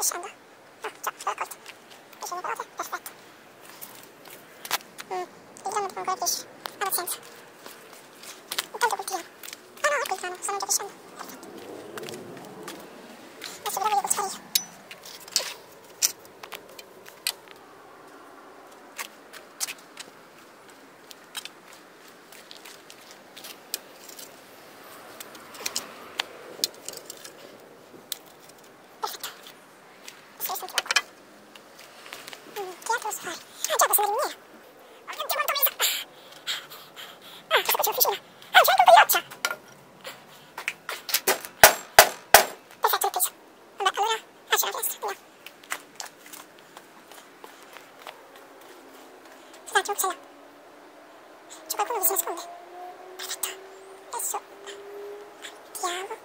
scendo? Ah, già, ce l'ho raccolta. Pesce nevrote, perfetto. Il grano devo ancora pesce. Ah, pazienza. Intanto coltiviamo. Ah no, ecco il grano, stanno già crescendo. Perfetto. Adesso però voglio coltivare io. Che altro posso fare? Ah già, posso andare in miniera. Oddio, quanto mesa! Ah, questa qua c'è l'officina. Ah, c'è anche un po' di roccia! Perfetto, l'ho preso. Vabbè, allora... Ah, c'è una finestra, andiamo. Scusate, ce l'ho. C'è qualcuno che si nasconde. Perfetto. Adesso... Andiamo.